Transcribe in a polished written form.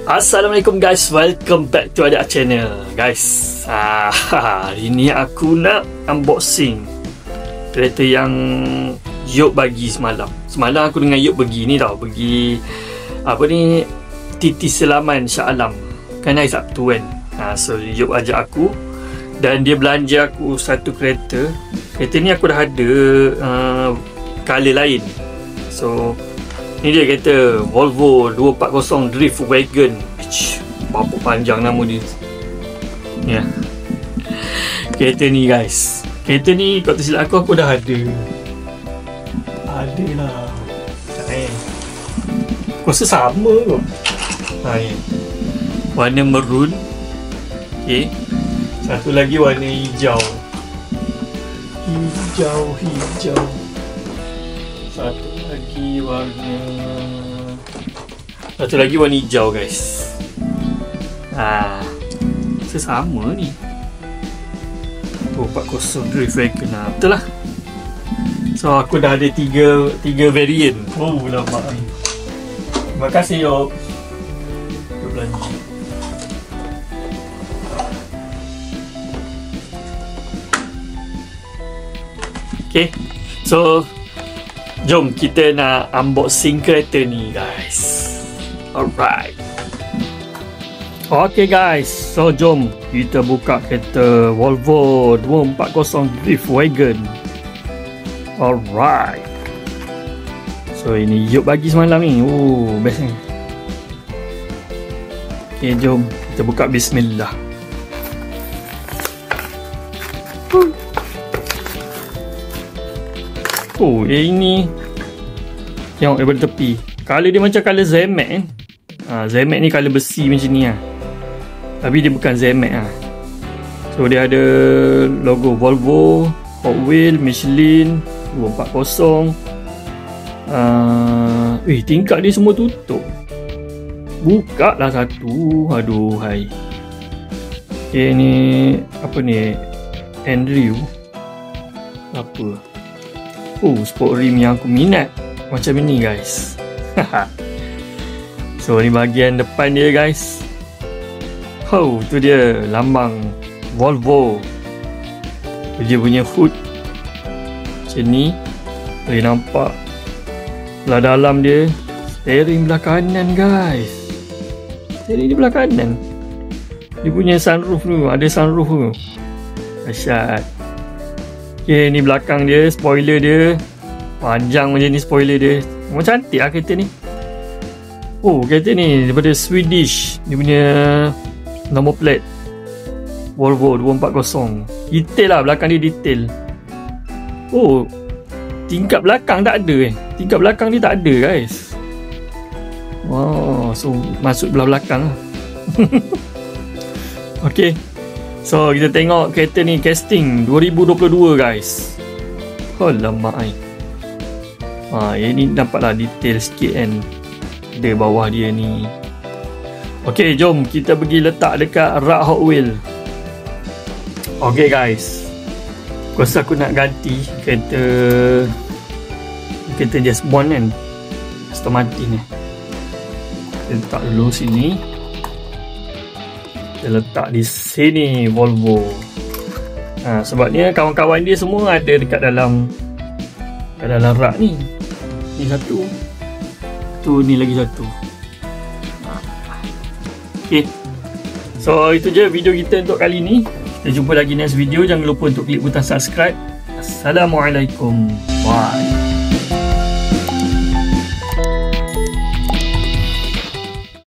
Assalamualaikum guys, welcome back to Adik channel guys. Hari ni aku nak unboxing kereta yang Yop bagi semalam. Semalam aku dengan Yop pergi ni tau, pergi apa ni, Titi Selaman Shah Alam kan, hari Sabtu kan. So Yop ajak aku dan dia belanja aku satu kereta. Kereta ni aku dah ada color lain. So ni dia kereta Volvo 240 Drift Wagon. Berapa panjang nama dia. Ya. Kereta ni guys. Kereta ni kalau tak silap aku dah ada. Ada lah. Aku rasa sama kot. Ya. Warna maroon. Okay. Satu lagi warna hijau. Hijau. Satu lagi warna hijau guys. Sesama ni 240 Drift Wagon. Betul lah. So aku dah ada tiga variant. Oh lama ni. Terima kasih Yop. Kita belanja. Okay. So jom kita nak unboxing kereta ni guys. Alright. Okay guys, so jom kita buka kereta Volvo 240 Drift Wagon. Alright. So ini Yop bagi semalam ni. Oh best ni. Okay, jom kita buka. Bismillah. Oh ini tengok daripada tepi. Color dia macam color Zemax kan. Zemax ni color besi macam ni lah. Tapi dia bukan Zemax lah. So dia ada logo Volvo, Hot Wheels, Michelin 240. Tingkap dia semua tutup. Buka lah satu. Aduhai. Okay ni apa ni, Andrew apa. Sport rim yang aku minat macam ini guys. So ni bahagian depan dia guys. Tu dia lambang Volvo. Dia punya hood macam ni. Boleh nampak belah dalam dia. Steering belah kanan guys. Steering dia belah kanan. Dia punya sunroof tu, ada sunroof tu. Dahsyat. Okay, ni belakang dia, spoiler dia. Panjang macam ni spoiler dia. Memang cantik lah kereta ni. Kereta ni daripada Swedish. Dia punya nombor plate Volvo 240. Detail lah, belakang dia detail. Tingkap belakang tak ada Tingkap belakang dia tak ada guys. So masuk belah belakang lah. Okay. So kita tengok kereta ni casting 2022 guys. Alamak ni. Ini nampaklah detail sikit kan. Ada bawah dia ni. Okay, jom kita pergi letak dekat rak Hot Wheels. Okay guys, aku rasa aku nak ganti kereta James Bond kan, Aston Martin ni. Kita letak dulu sini. Kita letak di sini Volvo. Sebabnya kawan-kawan dia semua ada dekat dalam rak ni. Ni satu. Ni lagi satu. Okay. So itu je video kita untuk kali ni. Kita jumpa lagi next video. Jangan lupa untuk klik butang subscribe. Assalamualaikum. Bye.